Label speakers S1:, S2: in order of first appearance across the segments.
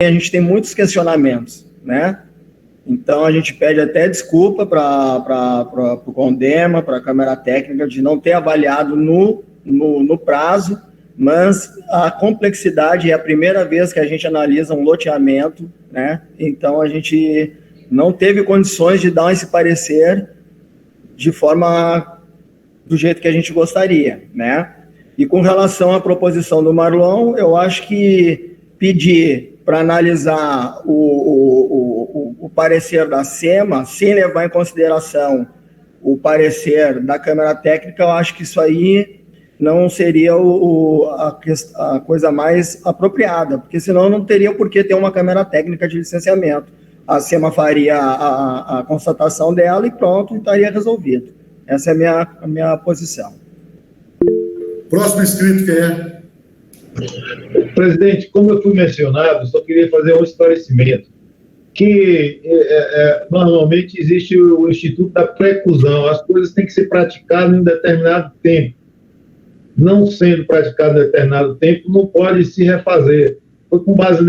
S1: a gente tem muitos questionamentos, né? Então, a gente pede até desculpa para o Condema, para a Câmara Técnica, de não ter avaliado no prazo, mas a complexidade é a primeira vez que a gente analisa um loteamento, né? Então, a gente não teve condições de dar esse parecer de forma do jeito que a gente gostaria, né? E com relação à proposição do Marlon, eu acho que pedir para analisar o parecer da SEMA, sem levar em consideração o parecer da Câmara Técnica, eu acho que isso aí não seria a coisa mais apropriada, porque senão não teria por que ter uma Câmara Técnica de licenciamento. A SEMA faria a constatação dela e pronto, estaria resolvido. Essa é a minha posição.
S2: Próximo inscrito, quem é?
S3: Presidente, como eu fui mencionado, só queria fazer um esclarecimento, que normalmente existe o Instituto da Preclusão, as coisas têm que ser praticadas em determinado tempo. Não sendo praticado em determinado tempo, não pode se refazer. Foi com base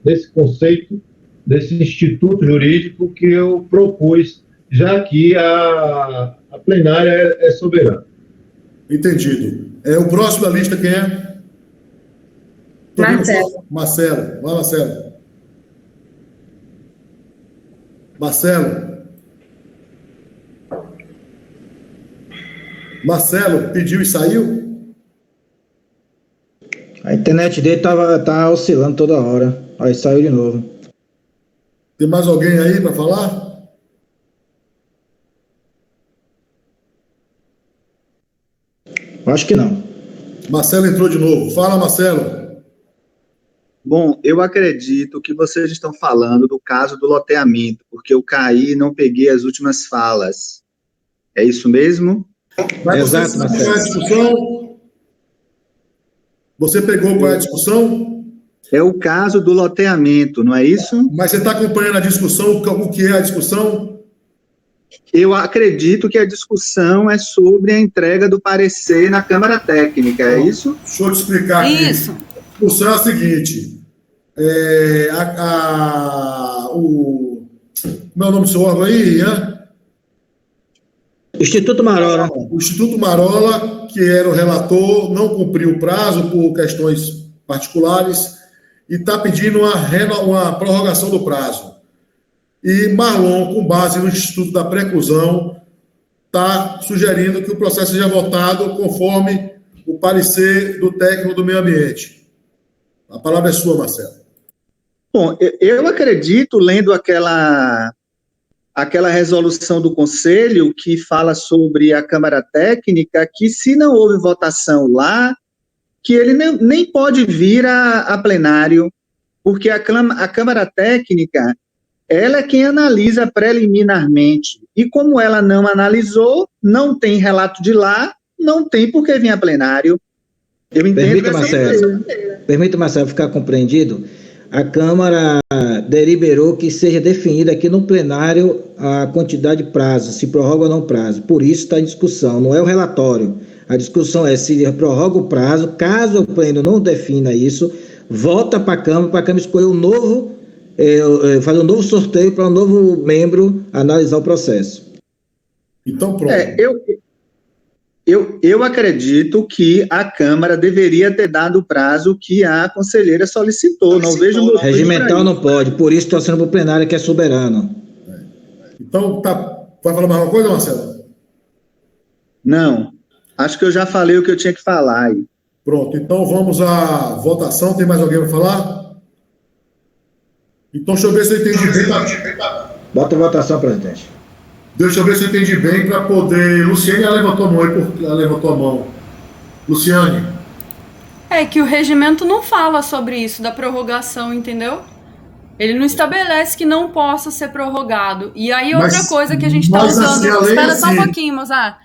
S3: nesse conceito, desse instituto jurídico, que eu propus, já que a plenária é soberana.
S2: Entendido. O próximo da lista, quem é? Marcelo. Vai, Marcelo. Marcelo pediu e saiu?
S4: A internet dele tá oscilando toda hora. Aí saiu de novo.
S2: Tem mais alguém aí para falar?
S4: Acho que não.
S2: Marcelo entrou de novo. Fala, Marcelo.
S5: Bom, eu acredito que vocês estão falando do caso do loteamento, porque eu caí e não peguei as últimas falas. É isso mesmo?
S2: Exato, Marcelo. Qual é a discussão? Você pegou qual é a discussão?
S5: É o caso do loteamento, não é isso?
S2: Mas você está acompanhando a discussão? O que é a discussão?
S5: Eu acredito que a discussão é sobre a entrega do parecer na Câmara Técnica, é isso?
S2: Deixa eu te explicar aqui.
S6: Isso.
S2: A discussão é a seguinte. Como é o nome do seu órgão aí, Ian?
S4: Instituto Marola.
S2: O Instituto Marola, que era o relator, não cumpriu o prazo por questões particulares e está pedindo uma prorrogação do prazo. E Marlon, com base no Instituto da Preclusão, está sugerindo que o processo seja votado conforme o parecer do técnico do meio ambiente. A palavra é sua, Marcelo.
S5: Bom, eu acredito, lendo aquela resolução do Conselho que fala sobre a Câmara Técnica, que se não houve votação lá, que ele nem pode vir a plenário, porque a Câmara Técnica, ela é quem analisa preliminarmente. E como ela não analisou, não tem relato de lá, não tem por que vir a plenário. Eu entendo.
S4: Permita, Marcelo, ficar compreendido. A Câmara deliberou que seja definida aqui no plenário a quantidade de prazo, se prorroga ou não prazo. Por isso está em discussão, não é o relatório. A discussão é se prorroga o prazo, caso o pleno não defina isso, volta para a Câmara escolher um novo, fazer um novo sorteio para um novo membro analisar o processo.
S2: Então, pronto.
S5: Eu acredito que a Câmara deveria ter dado o prazo que a conselheira solicitou. Não vejo motivo.
S4: Regimental não pode, por isso estou sendo para o plenário que é soberano.
S2: Então, vai falar mais uma coisa, Marcelo?
S5: Não. Acho que eu já falei o que eu tinha que falar aí.
S2: Pronto, então vamos à votação. Tem mais alguém para falar? Então, deixa eu ver se eu entendi bem.
S4: Bota a votação, presidente.
S2: Deixa eu ver se eu entendi bem para poder... Luciane, ela levantou a mão. Luciane.
S6: É que o regimento não fala sobre isso, da prorrogação, entendeu? Ele não estabelece que não possa ser prorrogado. E aí, outra coisa que a gente está usando...
S2: Assim,
S6: espera só um pouquinho, Mozart.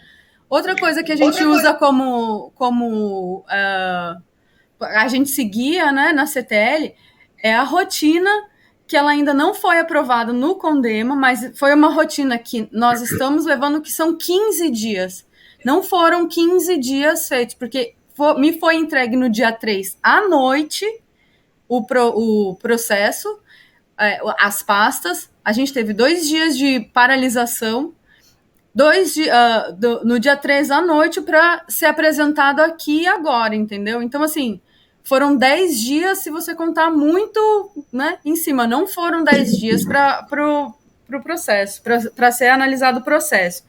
S6: Outra coisa que a gente usa como a gente seguia, né, na CTL é a rotina, que ela ainda não foi aprovada no Condema, mas foi uma rotina que nós estamos levando, que são 15 dias. Não foram 15 dias feitos, porque me foi entregue no dia 3 à noite, o processo, as pastas. A gente teve 2 dias de paralisação, no dia 3 à noite, para ser apresentado aqui e agora, entendeu? Então, assim, foram 10 dias, se você contar muito, né, em cima. Não foram 10 dias para o processo, para ser analisado o processo.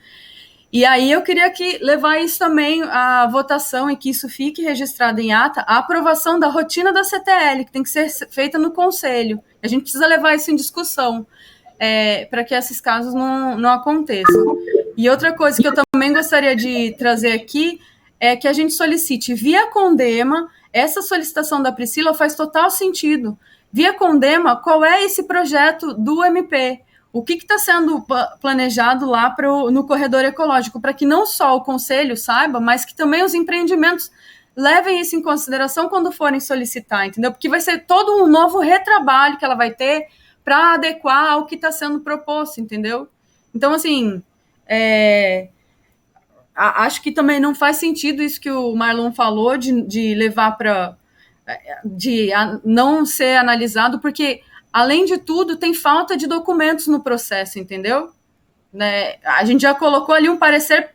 S6: E aí eu queria levar isso também à votação e que isso fique registrado em ata, a aprovação da rotina da CTL, que tem que ser feita no Conselho. A gente precisa levar isso em discussão, para que esses casos não aconteçam. E outra coisa que eu também gostaria de trazer aqui é que a gente solicite via Condema. Essa solicitação da Priscila faz total sentido. Via Condema, qual é esse projeto do MP? O que está sendo planejado lá no corredor ecológico, para que não só o Conselho saiba, mas que também os empreendimentos levem isso em consideração quando forem solicitar, entendeu? Porque vai ser todo um novo retrabalho que ela vai ter para adequar ao que está sendo proposto, entendeu? Então, assim, acho que também não faz sentido isso que o Marlon falou, de levar de não ser analisado, porque, além de tudo, tem falta de documentos no processo, entendeu? Né? A gente já colocou ali um parecer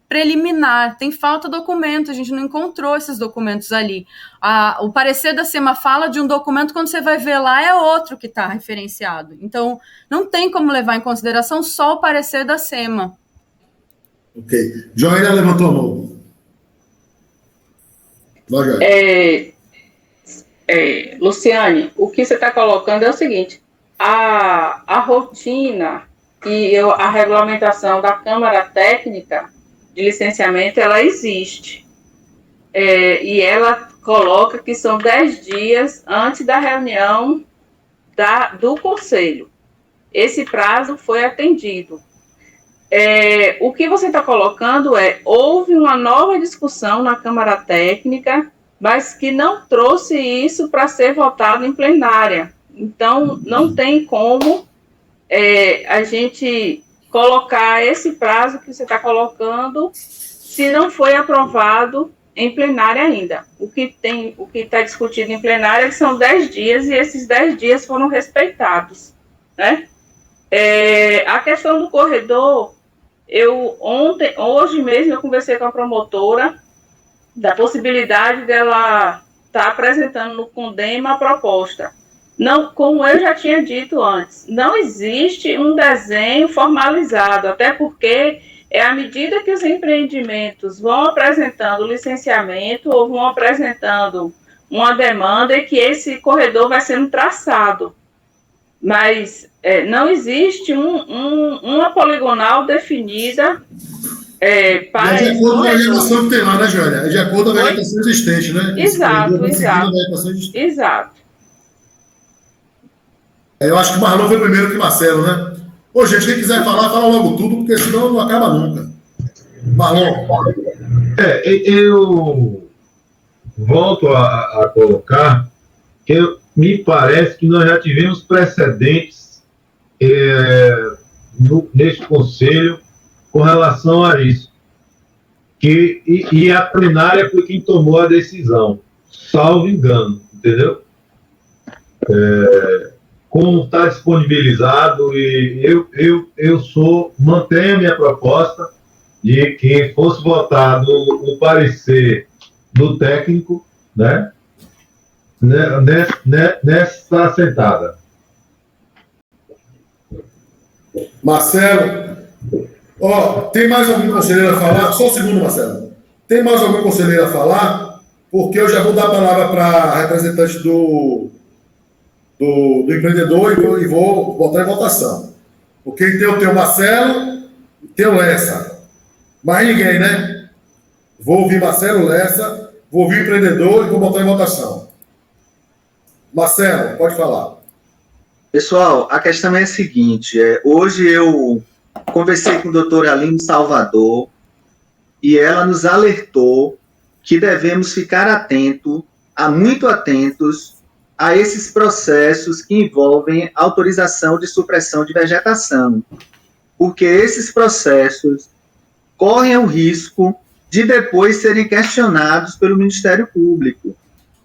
S6: preliminar, tem falta de documento, a gente não encontrou esses documentos ali. O parecer da SEMA fala de um documento, quando você vai ver lá é outro que está referenciado. Então, não tem como levar em consideração só o parecer da SEMA.
S2: Ok. Joelha levantou a mão.
S7: Luciane, o que você está colocando é o seguinte: a rotina e a regulamentação da Câmara Técnica de Licenciamento, ela existe. E ela coloca que são 10 dias antes da reunião do Conselho. Esse prazo foi atendido. O que você está colocando houve uma nova discussão na Câmara Técnica, mas que não trouxe isso para ser votado em plenária. Então, não tem como a gente colocar esse prazo que você está colocando se não foi aprovado em plenária ainda. O que está discutido em plenária são 10 dias, e esses 10 dias foram respeitados, né? A questão do corredor, hoje mesmo eu conversei com a promotora da possibilidade dela estar apresentando no Condema a proposta. Não, como eu já tinha dito antes, não existe um desenho formalizado, até porque à medida que os empreendimentos vão apresentando licenciamento ou vão apresentando uma demanda, que esse corredor vai sendo traçado. Mas não existe uma poligonal definida para...
S2: De acordo com a vegetação que tem lá, né, Joelha? De acordo com a vegetação existente, né?
S7: Exato.
S2: Eu acho que o Marlon foi primeiro que o Marcelo, né? Ô, gente, quem quiser falar, fala logo tudo, porque senão não acaba nunca. Marlon.
S3: Eu volto a colocar que me parece que nós já tivemos precedentes neste Conselho com relação a isso. E a plenária foi quem tomou a decisão, salvo engano, entendeu? Como está disponibilizado, e eu mantenho a minha proposta de que fosse votado o parecer do técnico, né, nessa sentada.
S2: Marcelo, tem mais algum conselheiro a falar? Só um segundo, Marcelo. Tem mais algum conselheiro a falar? Porque eu já vou dar a palavra para a representante do empreendedor e vou botar em votação. Porque tem o Marcelo e tem o Lessa. Mais ninguém, né? Vou ouvir Marcelo, Lessa, vou ouvir o empreendedor e vou botar em votação. Marcelo, pode falar.
S5: Pessoal, a questão é a seguinte, hoje eu conversei com a doutora Aline Salvador e ela nos alertou que devemos ficar muito atentos a esses processos que envolvem autorização de supressão de vegetação, porque esses processos correm o risco de depois serem questionados pelo Ministério Público.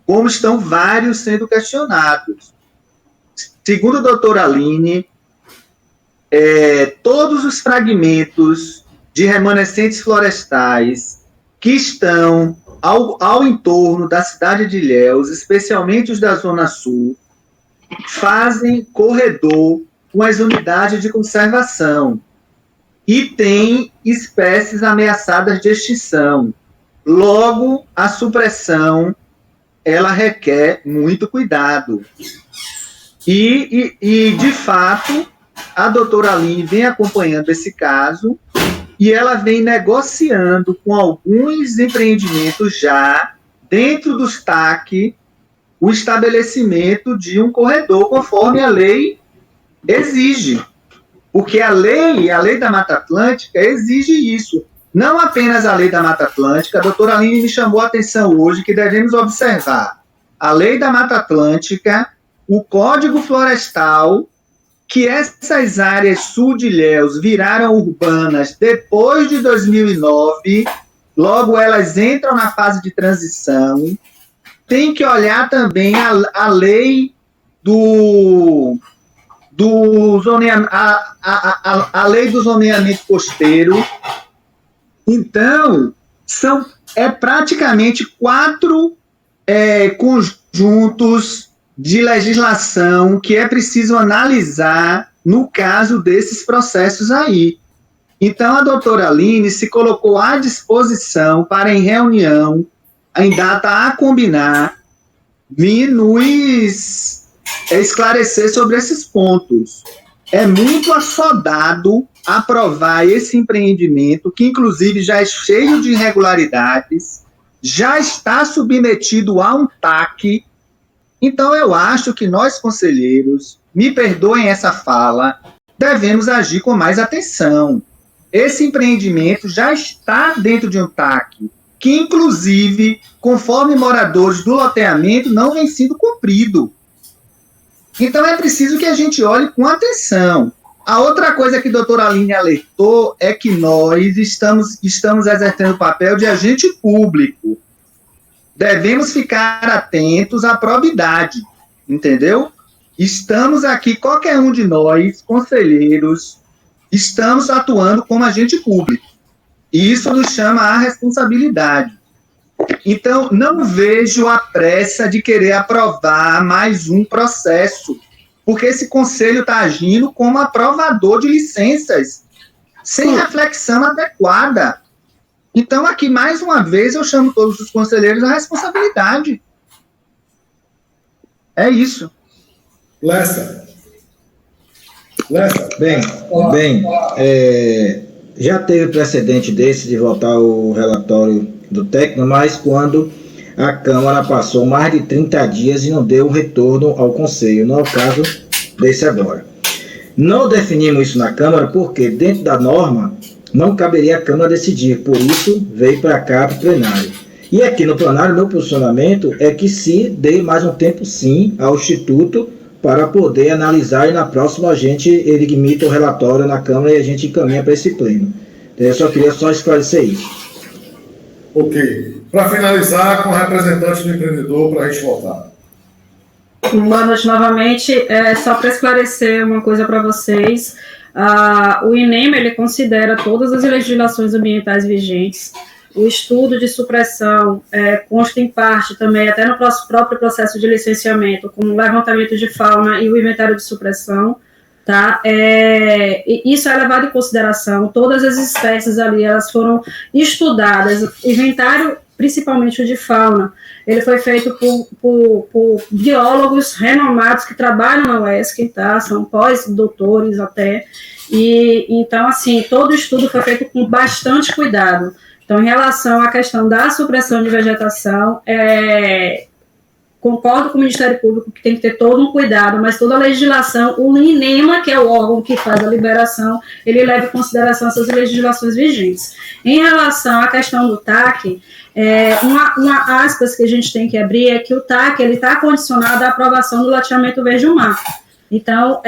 S5: como estão vários sendo questionados. Segundo a doutora Aline, todos os fragmentos de remanescentes florestais que estão ao entorno da cidade de Ilhéus, especialmente os da Zona Sul, fazem corredor com as unidades de conservação e tem espécies ameaçadas de extinção. Logo, a supressão, ela requer muito cuidado. E de fato, a doutora Aline vem acompanhando esse caso e ela vem negociando com alguns empreendimentos já, dentro dos TAC, o estabelecimento de um corredor conforme a lei exige. Porque a lei da Mata Atlântica exige isso. Não apenas a lei da Mata Atlântica, a doutora Aline me chamou a atenção hoje que devemos observar a lei da Mata Atlântica, o Código Florestal, que essas áreas sul de Ilhéus viraram urbanas depois de 2009, logo elas entram na fase de transição. Tem que olhar também a lei do zoneamento, a lei do zoneamento costeiro. Então, são praticamente 4 conjuntos de legislação que é preciso analisar no caso desses processos aí. Então, a doutora Aline se colocou à disposição para, em reunião, em data a combinar, vir nos esclarecer sobre esses pontos. É muito assodado aprovar esse empreendimento, que inclusive já é cheio de irregularidades, já está submetido a um TAC. Então, eu acho que nós, conselheiros, me perdoem essa fala, devemos agir com mais atenção. Esse empreendimento já está dentro de um TAC, que, inclusive, conforme moradores do loteamento, não vem sendo cumprido. Então, é preciso que a gente olhe com atenção. A outra coisa que a doutora Aline alertou é que nós estamos exercendo o papel de agente público. Devemos ficar atentos à probidade, entendeu? Estamos aqui, qualquer um de nós, conselheiros, estamos atuando como agente público. E isso nos chama à responsabilidade. Então, não vejo a pressa de querer aprovar mais um processo, porque esse conselho está agindo como aprovador de licenças, sem reflexão adequada. Então, aqui, mais uma vez, eu chamo todos os conselheiros à responsabilidade. É isso.
S2: Lessa.
S4: Bem, já teve precedente desse de votar o relatório do técnico, mas quando a Câmara passou mais de 30 dias e não deu retorno ao Conselho, não é o caso desse agora. Não definimos isso na Câmara porque, dentro da norma, não caberia a Câmara decidir, por isso veio para cá, para o plenário. E aqui no plenário, meu posicionamento é que se dê mais um tempo, sim, ao Instituto para poder analisar e na próxima a gente emite o relatório na Câmara e a gente encaminha para esse pleno. Eu só queria esclarecer isso.
S2: Ok. Para finalizar, com o representante do empreendedor, para a gente voltar.
S8: Boa noite novamente. Só para esclarecer uma coisa para vocês, o INEMA ele considera todas as legislações ambientais vigentes. O estudo de supressão consta em parte também, até no próprio processo de licenciamento, com o levantamento de fauna e o inventário de supressão, tá? Isso é levado em consideração, todas as espécies ali, elas foram estudadas, inventário principalmente o de fauna, ele foi feito por biólogos renomados que trabalham na UESC, tá? São pós-doutores até, e então, assim, todo o estudo foi feito com bastante cuidado. Então, em relação à questão da supressão de vegetação, concordo com o Ministério Público que tem que ter todo um cuidado, mas toda a legislação, o INEMA, que é o órgão que faz a liberação, ele leva em consideração essas legislações vigentes. Em relação à questão do TAC, uma aspas que a gente tem que abrir é que o TAC está condicionado à aprovação do loteamento verde-mar. Então,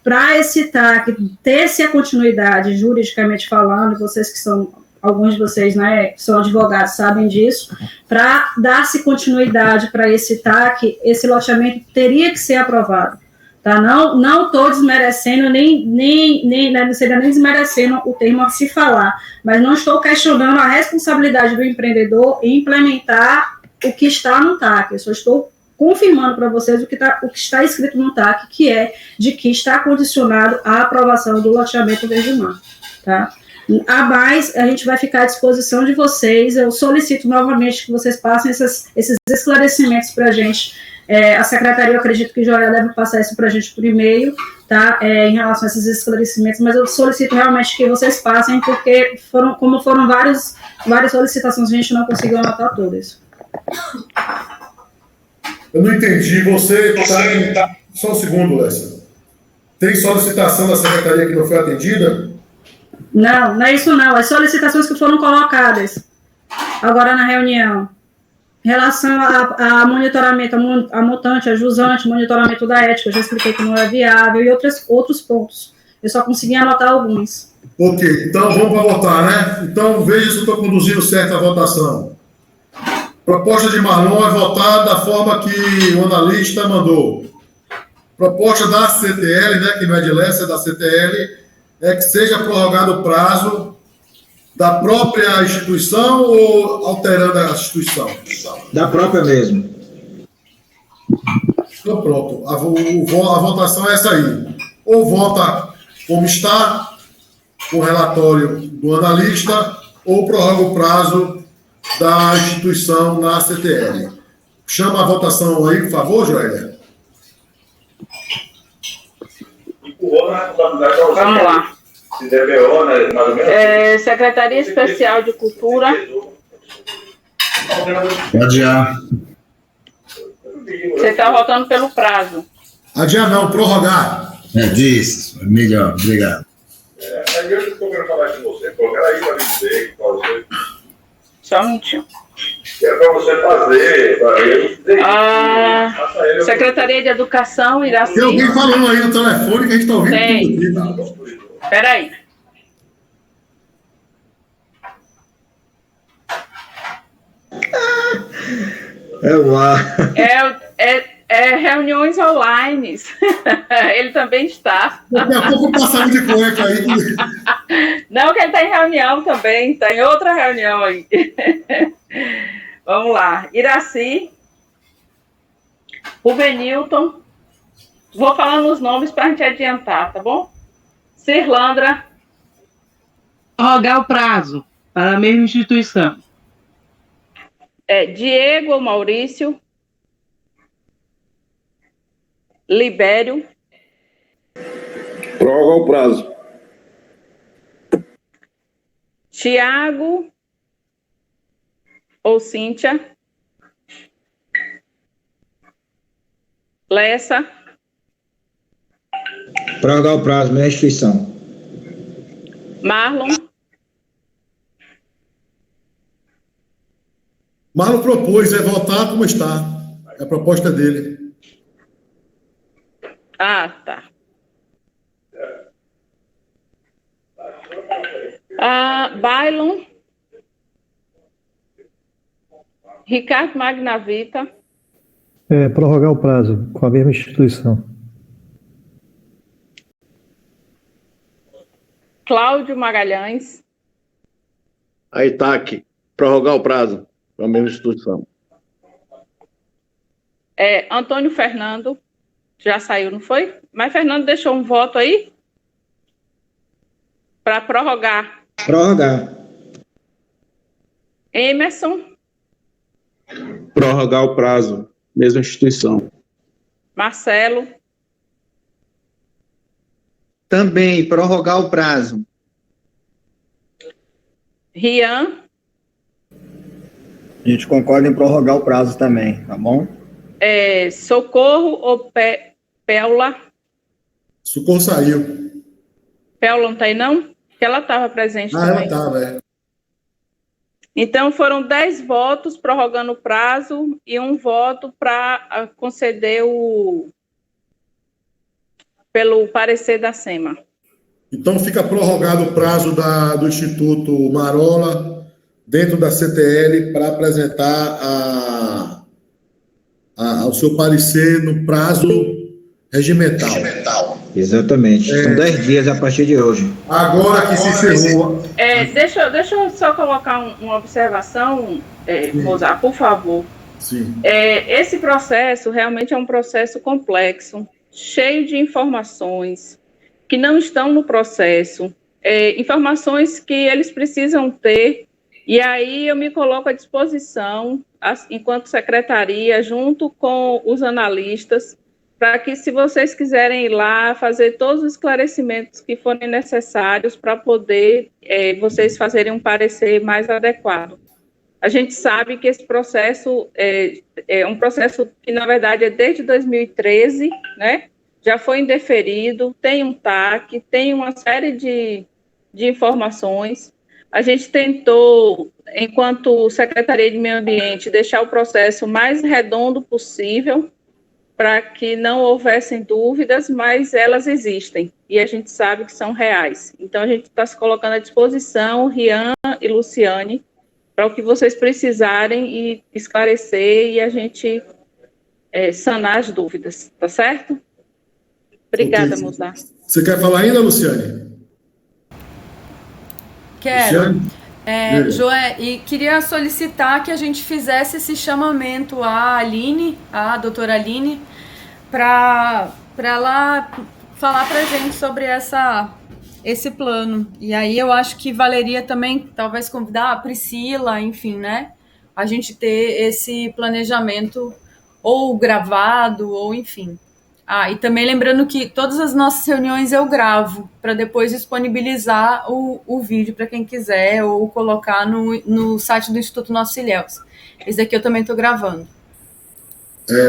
S8: para esse TAC ter-se a continuidade, juridicamente falando, vocês que são alguns de vocês, né, que são advogados, sabem disso, para dar-se continuidade para esse TAC, esse loteamento teria que ser aprovado. Tá? Não estou desmerecendo, não seria nem desmerecendo o termo a se falar, mas não estou questionando a responsabilidade do empreendedor em implementar o que está no TAC. Eu só estou confirmando para vocês o que está escrito no TAC, que é de que está condicionado à aprovação do loteamento verde-mar. Tá? A mais, a gente vai ficar à disposição de vocês. Eu solicito novamente que vocês passem esses esclarecimentos para a gente. A secretaria, eu acredito que já deve passar isso para a gente por e-mail, tá? Em relação a esses esclarecimentos, mas eu solicito realmente que vocês passem, porque como foram várias solicitações, a gente não conseguiu anotar todas.
S2: Eu não entendi. Você está... Só um segundo, Lécia. Tem solicitação da secretaria que não foi atendida?
S8: Não é isso não. As solicitações que foram colocadas agora na reunião, em relação a monitoramento, a montante, a jusante, monitoramento da ética, eu já expliquei que não é viável, e outros pontos. Eu só consegui anotar alguns.
S2: Ok, então vamos para votar, né? Então veja se eu estou conduzindo certo a votação. Proposta de Marlon é votada da forma que o analista mandou. Proposta da CTL, né, que não é de Lécia, é da CTL, é que seja prorrogado o prazo da própria instituição ou alterando a instituição?
S4: Da própria mesmo.
S2: Então pronto, a votação é essa aí. Ou vota como está, com o relatório do analista, ou prorroga o prazo da instituição na CTL. Chama a votação aí, por favor, Joélia.
S7: Vamos lá. Secretaria Especial de Cultura.
S9: Adiar.
S7: Você está votando pelo prazo.
S2: Adiar não, prorrogar.
S9: Isso, melhor, obrigado.
S10: Aí eu estou querendo falar com você, colocar aí para dizer para você.
S7: Só um minutinho.
S10: Que é para você fazer.
S7: Secretaria de Educação, Iraci.
S2: Tem alguém falando aí no telefone que a gente está ouvindo tudo.
S7: Espera aí. É reuniões online. Ele também está.
S2: Daqui a pouco passamos de cueca aí.
S7: Não, que ele está em reunião também. Está em outra reunião aí. Vamos lá. Iraci. Rubenilton. Vou falando os nomes para a gente adiantar, tá bom? Cirlandra.
S11: Prorrogar o prazo para a mesma instituição.
S7: Diego Maurício. Libério.
S10: Prorrogar o prazo.
S7: Tiago ou Cíntia. Lessa.
S4: Prorrogar o prazo, mesma instituição.
S7: Marlon.
S2: Marlon propôs, votar como está. É a proposta dele.
S7: Ah, tá. Bailon. Ricardo Magnavita.
S12: Prorrogar o prazo com a mesma instituição.
S7: Cláudio Magalhães.
S10: A ITAC, prorrogar o prazo com a mesma instituição.
S7: Antônio Fernando. Já saiu, não foi? Mas Fernando deixou um voto aí para prorrogar.
S4: Prorrogar.
S7: Emerson.
S13: Prorrogar o prazo, mesma instituição.
S7: Marcelo.
S5: Também, prorrogar o prazo.
S7: Rian.
S1: A gente concorda em prorrogar o prazo também, tá bom?
S7: Socorro ou Péula?
S2: Socorro saiu.
S7: Péula não está aí, não? Porque ela estava presente também.
S2: Ela estava,
S7: Então, foram 10 votos prorrogando o prazo e um voto para conceder pelo parecer da SEMA.
S2: Então fica prorrogado o prazo do Instituto Marola dentro da CTL para apresentar o seu parecer no prazo regimental.
S4: Exatamente. São 10 dias a partir de hoje.
S2: Agora que se encerrou.
S7: Deixa eu só colocar uma observação, Mozart, por favor.
S2: Sim.
S7: Esse processo realmente é um processo complexo, cheio de informações que não estão no processo, informações que eles precisam ter, e aí eu me coloco à disposição, enquanto secretaria, junto com os analistas, para que, se vocês quiserem ir lá, fazer todos os esclarecimentos que forem necessários para poder vocês fazerem um parecer mais adequado. A gente sabe que esse processo é um processo que, na verdade, é desde 2013, né? Já foi indeferido, tem um TAC, tem uma série de informações. A gente tentou, enquanto Secretaria de Meio Ambiente, deixar o processo mais redondo possível, para que não houvessem dúvidas, mas elas existem, e a gente sabe que são reais. Então, a gente está se colocando à disposição, Rian e Luciane, para o que vocês precisarem e esclarecer, e a gente sanar as dúvidas, tá certo? Obrigada,
S2: Okay.
S7: Mozart.
S2: Você quer falar ainda, Luciane?
S6: Quero.
S2: Luciane?
S6: Joé, e queria solicitar que a gente fizesse esse chamamento à Aline, à doutora Aline, para ela falar para a gente sobre esse plano. E aí eu acho que valeria também, talvez, convidar a Priscila, enfim, né? A gente ter esse planejamento ou gravado, ou enfim. E também lembrando que todas as nossas reuniões eu gravo, para depois disponibilizar o vídeo para quem quiser, ou colocar no site do Instituto Nossos Ilhéus. Esse daqui eu também estou gravando.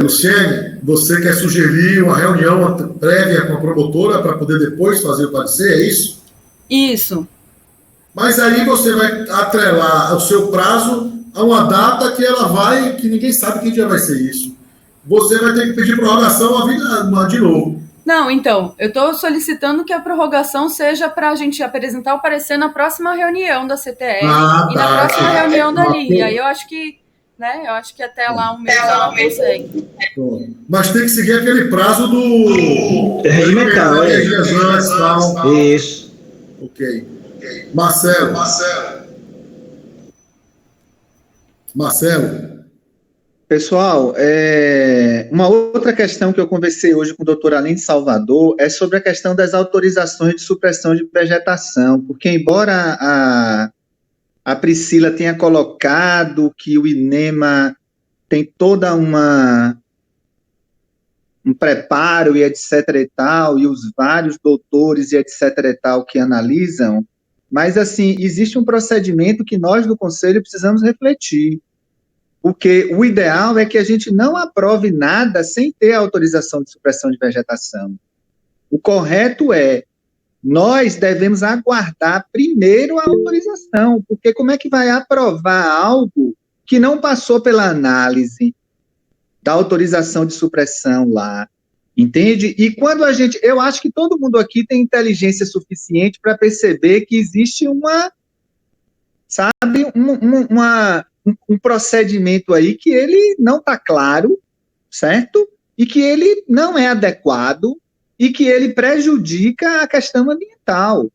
S2: Luciane, você quer sugerir uma reunião prévia com a promotora para poder depois fazer o parecer, é isso?
S6: Isso.
S2: Mas aí você vai atrelar o seu prazo a uma data que ninguém sabe que dia vai ser isso. Você vai ter que pedir prorrogação de novo.
S6: Não, então, eu estou solicitando que a prorrogação seja para a gente apresentar o parecer na próxima reunião da CTL e na próxima reunião da LI. Aí eu acho que, né, até lá um mês ela consegue.
S2: Mas tem que seguir aquele prazo do...
S4: regimental, Isso.
S2: Ok. Marcelo.
S5: Pessoal, uma outra questão que eu conversei hoje com o doutor Aline Salvador é sobre a questão das autorizações de supressão de vegetação, porque embora a Priscila tenha colocado que o INEMA tem toda um preparo e etc e tal, e os vários doutores e etc e tal que analisam, mas assim, existe um procedimento que nós do Conselho precisamos refletir. Porque o ideal é que a gente não aprove nada sem ter autorização de supressão de vegetação. O correto nós devemos aguardar primeiro a autorização, porque como é que vai aprovar algo que não passou pela análise da autorização de supressão lá, entende? E quando eu acho que todo mundo aqui tem inteligência suficiente para perceber que existe um procedimento aí que ele não está claro, certo? E que ele não é adequado e que ele prejudica a questão ambiental.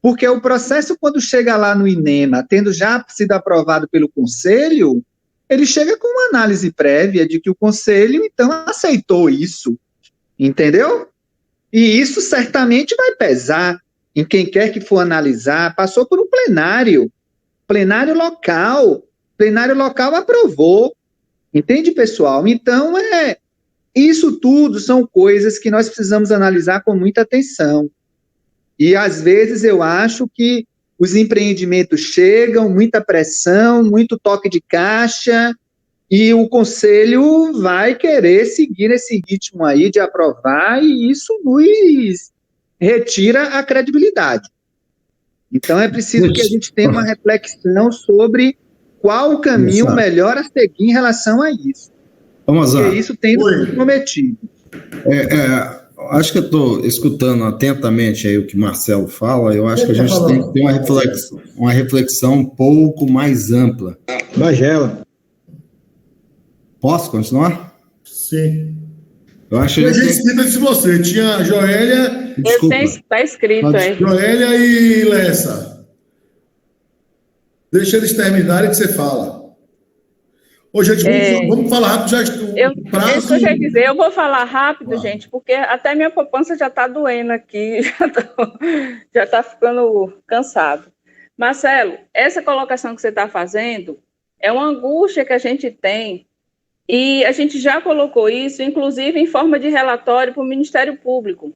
S5: Porque o processo, quando chega lá no INEMA, tendo já sido aprovado pelo Conselho, ele chega com uma análise prévia de que o Conselho, então, aceitou isso, entendeu? E isso certamente vai pesar em quem quer que for analisar, passou por um plenário local aprovou, entende, pessoal? Então, isso tudo são coisas que nós precisamos analisar com muita atenção. E, às vezes, eu acho que os empreendimentos chegam, muita pressão, muito toque de caixa, e o Conselho vai querer seguir esse ritmo aí de aprovar, e isso nos retira a credibilidade. Então, é preciso que a gente tenha uma reflexão sobre qual o caminho melhor a seguir em relação a isso.
S9: Vamos lá.
S5: Porque isso tem nos comprometido.
S9: acho que eu estou escutando atentamente aí o que Marcelo fala. Eu acho que a gente tem que ter uma reflexão um pouco mais ampla.
S4: Magela.
S9: Posso continuar?
S2: Sim.
S9: Eu acho
S2: que escrito de você. Tinha a Joélia.
S7: Desculpa. Está escrito aí.
S2: Joélia e Lessa. Deixa eles terminarem que você fala. Ô, gente, vamos falar rápido.
S7: Isso que eu já ia dizer, eu vou falar rápido, gente, porque até minha poupança já está doendo aqui, já está ficando cansado. Marcelo, essa colocação que você está fazendo é uma angústia que a gente tem, e a gente já colocou isso, inclusive em forma de relatório para o Ministério Público,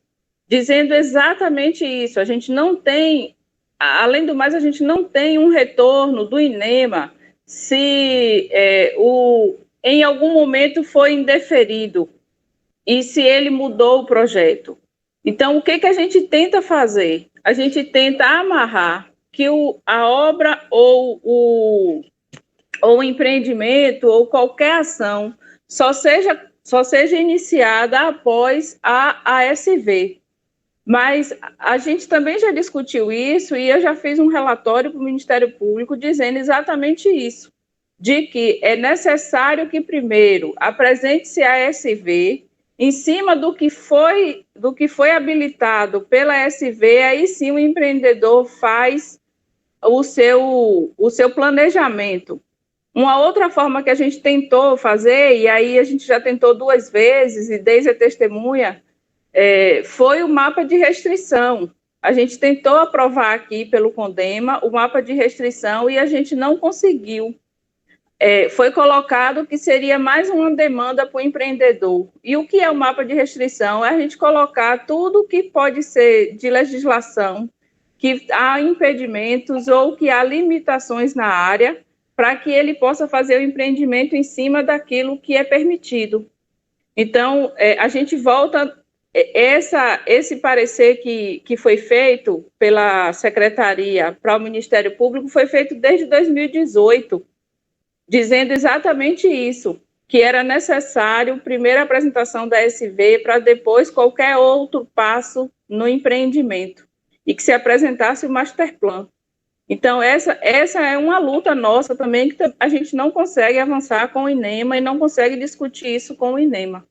S7: dizendo exatamente isso. A gente não tem, além do mais, a gente não tem um retorno do INEMA se em algum momento foi indeferido e se ele mudou o projeto. Então, o que a gente tenta fazer? A gente tenta amarrar que a obra ou o empreendimento ou qualquer ação só seja iniciada após a ASV. Mas a gente também já discutiu isso e eu já fiz um relatório para o Ministério Público dizendo exatamente isso, de que é necessário que primeiro apresente-se a ASV, em cima do que foi habilitado pela ASV, aí sim o empreendedor faz o seu planejamento. Uma outra forma que a gente tentou fazer, e aí a gente já tentou 2 vezes, e Deise é testemunha, foi o mapa de restrição. A gente tentou aprovar aqui pelo CONDEMA o mapa de restrição e a gente não conseguiu. Foi colocado que seria mais uma demanda para o empreendedor. E o que é o mapa de restrição? É a gente colocar tudo que pode ser de legislação, que há impedimentos ou que há limitações na área, para que ele possa fazer o empreendimento em cima daquilo que é permitido. Então, a gente volta... Esse parecer que foi feito pela Secretaria para o Ministério Público foi feito desde 2018, dizendo exatamente isso, que era necessário primeiro a apresentação da SV para depois qualquer outro passo no empreendimento, e que se apresentasse o masterplan. Então, essa é uma luta nossa também, que a gente não consegue avançar com o INEMA e não consegue discutir isso com o INEMA.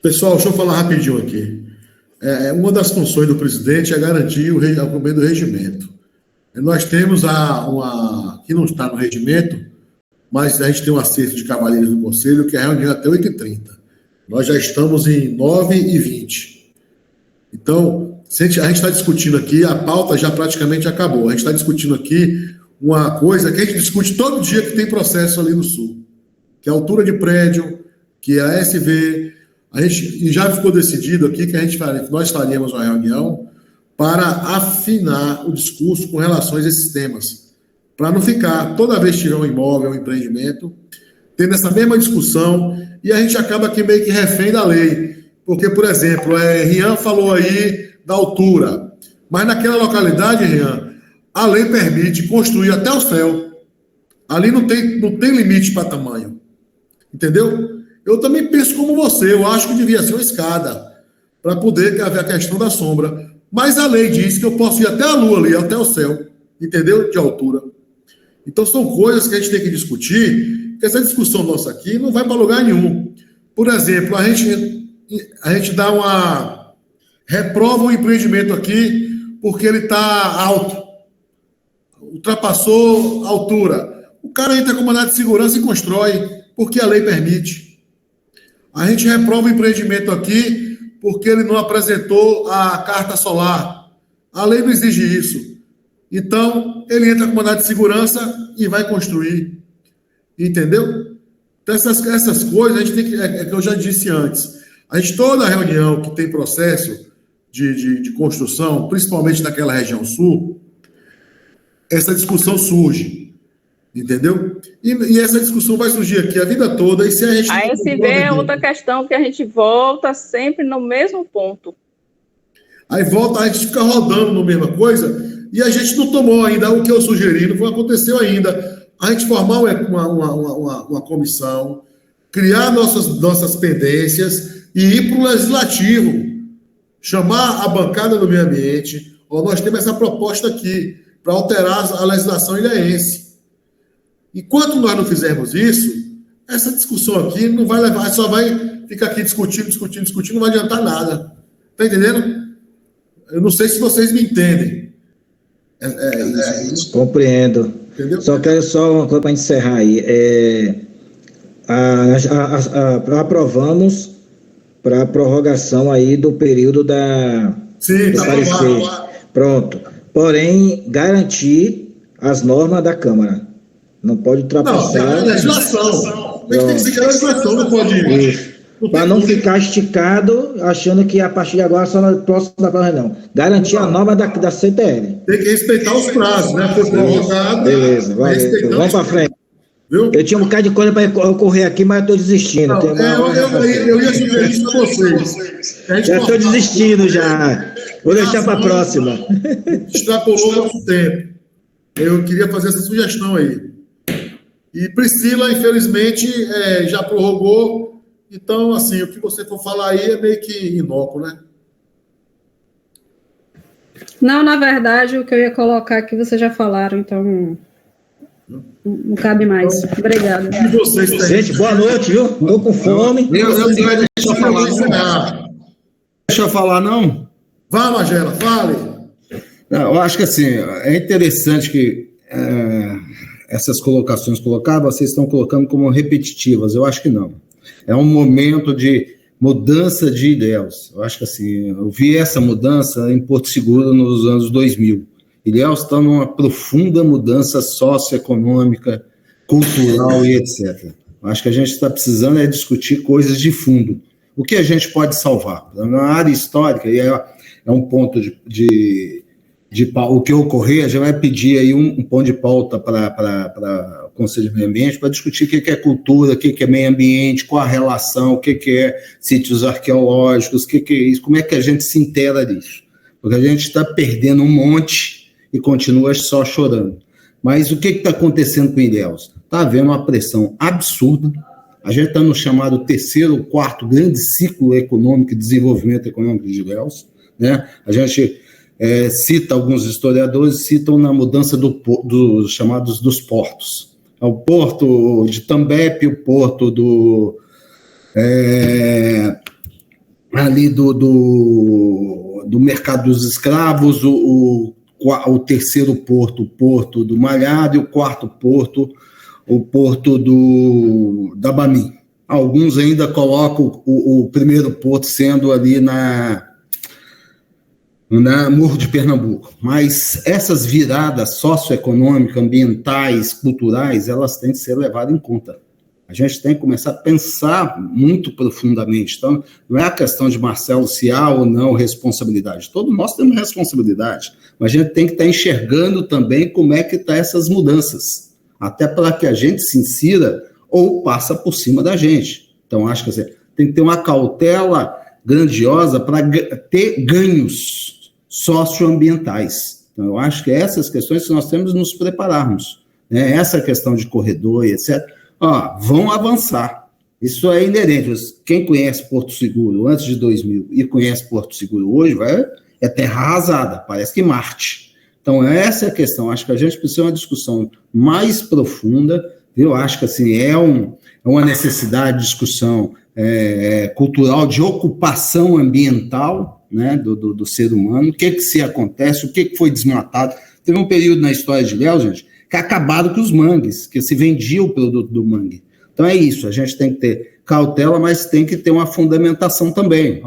S2: Pessoal, deixa eu falar rapidinho aqui. Uma das funções do presidente é garantir o cumprimento do regimento. Nós temos que não está no regimento, mas a gente tem um acerto de cavalheiros do Conselho, que é a reunião até 8h30. Nós já estamos em 9h20. Então, a gente está discutindo aqui, a pauta já praticamente acabou. A gente está discutindo aqui uma coisa que a gente discute todo dia que tem processo ali no Sul, que é a altura de prédio, que é a SV. E já ficou decidido aqui que nós faríamos uma reunião para afinar o discurso com relação a esses temas, para não ficar, toda vez que tiver um imóvel, um empreendimento, tendo essa mesma discussão, e a gente acaba aqui meio que refém da lei. Porque, por exemplo, Rian falou aí da altura, mas naquela localidade, Rian, a lei permite construir até o céu. Ali não tem limite para tamanho. Entendeu? Eu também penso como você, eu acho que devia ser uma escada, para poder haver a questão da sombra. Mas a lei diz que eu posso ir até a lua ali, até o céu, entendeu? De altura. Então são coisas que a gente tem que discutir, porque essa discussão nossa aqui não vai para lugar nenhum. Por exemplo, a gente reprova um empreendimento aqui porque ele está alto, ultrapassou a altura. O cara entra com mandado de segurança e constrói, porque a lei permite. A gente reprova o empreendimento aqui porque ele não apresentou a carta solar. A lei não exige isso. Então, ele entra com mandado de segurança e vai construir. Entendeu? Então, essas coisas, a gente tem que eu já disse antes, a gente, toda reunião que tem processo de construção, principalmente naquela região sul, essa discussão surge. Entendeu? E essa discussão vai surgir aqui a vida toda. E se a gente
S7: a SV é outra questão que a gente volta sempre no mesmo ponto.
S2: Aí volta, a gente fica rodando na mesma coisa e a gente não tomou ainda o que eu sugeri, não aconteceu ainda. A gente formar uma comissão, criar nossas pendências e ir para o Legislativo, chamar a bancada do meio ambiente, nós temos essa proposta aqui, para alterar a legislação ilhéense. Enquanto nós não fizermos isso, essa discussão aqui não vai levar, só vai ficar aqui discutindo, não vai adiantar nada. Está entendendo? Eu não sei se vocês me entendem.
S4: Compreendo.
S2: Entendeu?
S4: Só quero uma coisa para encerrar aí. Aprovamos para a prorrogação aí do período do parecer. Pronto. Porém, garantir as normas da Câmara. Não pode ultrapassar.
S2: Não, legislação. Tem que seguir a legislação, não pode ir.
S4: Para não ficar esticado, achando que a partir de agora só no próximo da prova, não. Garantir a norma da CTL.
S2: Tem que respeitar os prazos, né? Foi prorrogado.
S4: Beleza, valeu. Vamos para frente. Viu? Eu tinha um bocado de coisa para ocorrer aqui, mas estou desistindo.
S2: Eu ia sugerir isso para vocês.
S4: Já estou desistindo já. Vou deixar para a próxima.
S2: Extrapolou o nosso tempo. Eu queria fazer essa sugestão aí. E Priscila, infelizmente, já prorrogou. Então, assim, o que você for falar aí é meio que inócuo, né?
S8: Não, na verdade, o que eu ia colocar aqui vocês já falaram, então não cabe mais. Obrigada.
S4: Gente, boa noite, viu? Estou com fome.
S9: Deixa eu falar, não?
S2: Vá, Magela, fale.
S9: Não, eu acho que, assim, é interessante que essas colocações colocadas, vocês estão colocando como repetitivas. Eu acho que não. É um momento de mudança de Ilhéus. Eu acho que assim, eu vi essa mudança em Porto Seguro nos anos 2000. Ilhéus está numa profunda mudança socioeconômica, cultural e etc. Eu acho que a gente está precisando discutir coisas de fundo. O que a gente pode salvar? Na área histórica, e é um ponto o que ocorrer, a gente vai pedir aí um ponto de pauta para o Conselho de Meio Ambiente para discutir o que é cultura, o que é meio ambiente, qual a relação, o que é sítios arqueológicos, o que é isso, como é que a gente se inteira disso. Porque a gente está perdendo um monte e continua só chorando. Mas o que está acontecendo com Ilhéus? Está havendo uma pressão absurda. A gente está no chamado terceiro, quarto grande ciclo econômico e desenvolvimento econômico de Ilhéus, né? A gente cita, alguns historiadores citam na mudança dos chamados dos portos. O porto de Tambepe, o porto ali do mercado dos escravos, o terceiro porto, o porto do Malhado, e o quarto porto, o porto da Bami. Alguns ainda colocam o primeiro porto sendo ali na Morro de Pernambuco, mas essas viradas socioeconômicas, ambientais, culturais, elas têm que ser levadas em conta. A gente tem que começar a pensar muito profundamente. Então, não é a questão de Marcelo se há ou não responsabilidade. Todos nós temos responsabilidade, mas a gente tem que estar enxergando também como é que estão essas mudanças, até para que a gente se insira ou passa por cima da gente. Então, acho que tem que ter uma cautela grandiosa para ter ganhos socioambientais. Então, eu acho que essas questões que nós temos de nos prepararmos, né? Essa questão de corredor e etc., vão avançar. Isso é inerente. Quem conhece Porto Seguro antes de 2000 e conhece Porto Seguro hoje, é terra arrasada, parece que Marte. Então, essa é a questão. Acho que a gente precisa de uma discussão mais profunda. Eu acho que assim, é uma necessidade de discussão cultural, de ocupação ambiental, né, do ser humano. O que se acontece, o que foi desmatado. Teve um período na história de Ilhéus, gente, que acabaram com os mangues, que se vendia o produto do mangue. Então é isso, a gente tem que ter cautela, mas tem que ter uma fundamentação também.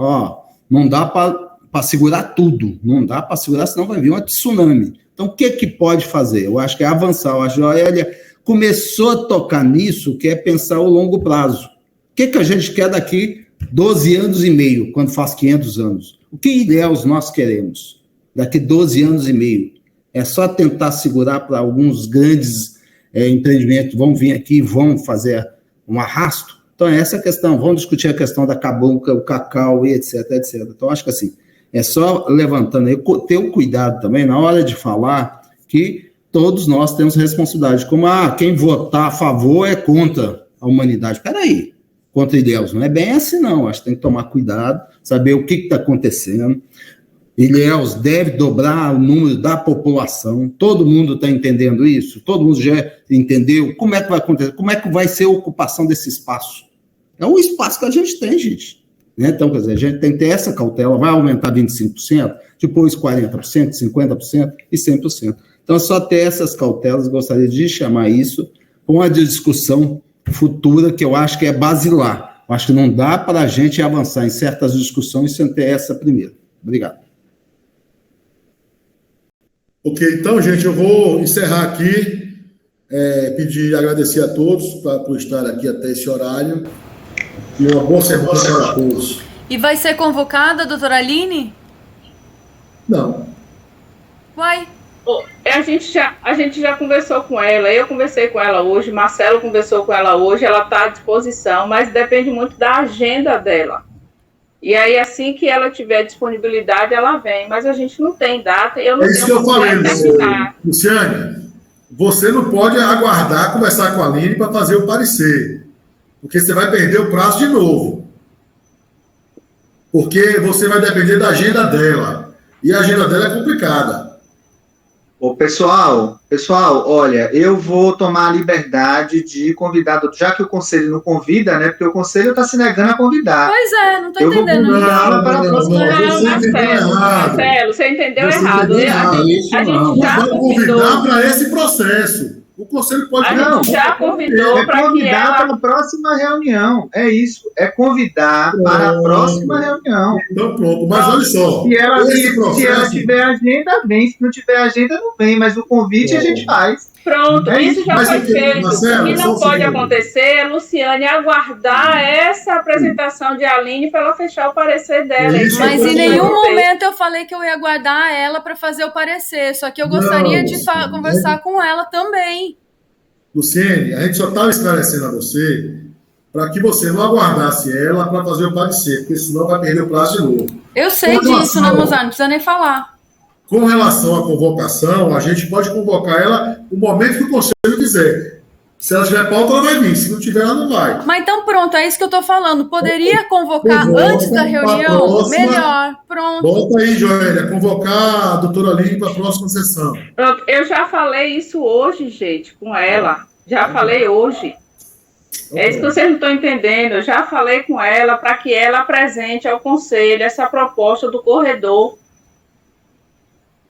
S9: Não dá para segurar tudo, não dá para segurar, senão vai vir uma tsunami. Então o que pode fazer? Eu acho que é avançar, eu acho que olha, começou a tocar nisso, que é pensar o longo prazo. O que a gente quer daqui 12 anos e meio, quando faz 500 anos? O que Ilhéus nós queremos daqui 12 anos e meio? É só tentar segurar para alguns grandes empreendimentos, vão vir aqui e vão fazer um arrasto? Então, essa é a questão. Vamos discutir a questão da cabunca, o cacau e etc, etc. Então, acho que assim, é só levantando aí, ter o cuidado também, na hora de falar, que todos nós temos responsabilidade. Como, quem votar a favor é contra a humanidade. Espera aí. contra Ilhéus. Não é bem assim, não. Acho que tem que tomar cuidado, saber o que está acontecendo. Ilhéus deve dobrar o número da população. Todo mundo está entendendo isso? Todo mundo já entendeu? Como é que vai acontecer? Como é que vai ser a ocupação desse espaço? É um espaço que a gente tem, gente. Né? Então, quer dizer, a gente tem que ter essa cautela. Vai aumentar 25%, depois 40%, 50% e 100%. Então, só ter essas cautelas, gostaria de chamar isso para uma discussão futura que eu acho que é basilar. Eu acho que não dá para a gente avançar em certas discussões sem ter essa primeira. Obrigado.
S2: Ok, então, gente, eu vou encerrar aqui, agradecer a todos por estar aqui até esse horário e uma boa semana para todos.
S6: E vai ser convocada a doutora Aline?
S2: Não.
S6: Vai.
S7: A gente já conversou com ela, eu conversei com ela hoje, Marcelo conversou com ela hoje, ela está à disposição, mas depende muito da agenda dela. E aí, assim que ela tiver disponibilidade, ela vem. Mas a gente não tem data. Eu não
S2: é isso que eu falei, Luciane. Você não pode aguardar, conversar com a Aline para fazer o parecer. Porque você vai perder o prazo de novo. Porque você vai depender da agenda dela. E a agenda dela é complicada.
S5: Ô, pessoal, olha, eu vou tomar a liberdade de convidar, já que o conselho não convida, né? Porque o conselho está se negando a convidar.
S6: Pois é, não estou entendendo.
S7: Marcelo, você entendeu errado. A gente já
S2: convidar para esse processo. O conselho pode...
S7: A gente já convidou para
S5: convidar para a próxima reunião. É isso. É convidar para a próxima reunião.
S2: Então, pronto. Mas olha só.
S5: Se ela tiver agenda, vem. Se não tiver agenda, não vem. Mas o convite a gente faz.
S7: Pronto, isso já foi feito. Marcelo, o que não pode acontecer é a Luciane aguardar essa apresentação de Aline para ela fechar o parecer dela.
S6: Mas em nenhum momento eu falei que eu ia aguardar ela para fazer o parecer, só que eu gostaria de conversar com ela também.
S2: Luciane, a gente só estava esclarecendo a você para que você não aguardasse ela para fazer o parecer, porque senão vai perder o prazo de novo.
S6: Eu sei disso, né, Mozart? Não precisa nem falar.
S2: Com relação à convocação, a gente pode convocar ela no momento que o conselho quiser. Se ela tiver pauta, ela vai vir. Se não tiver, ela não vai.
S6: Mas então pronto, é isso que eu estou falando. Poderia convocar antes da reunião? Próxima, melhor. Pronto.
S2: Volta aí, Joélia. Convocar a doutora Aline para a próxima sessão.
S7: Pronto. Eu já falei isso hoje, gente, com ela. Já falei hoje. É isso que vocês não estão entendendo. Eu já falei com ela para que ela apresente ao conselho essa proposta do corredor.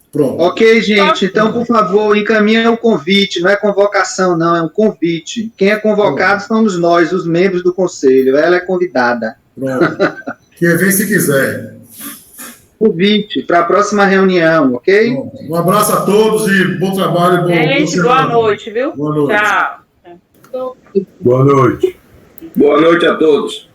S2: Pronto.
S5: Ok, gente. Então, por favor, encaminha o convite. Não é convocação, não. É um convite. Quem é convocado somos nós, os membros do conselho. Ela é convidada.
S2: Pronto. Quem vem se quiser.
S5: Convite para a próxima reunião, ok?
S2: Pronto. Um abraço a todos e bom trabalho.
S7: Boa noite, viu?
S2: Boa noite.
S7: Tchau.
S13: Boa noite.
S10: Boa noite a todos.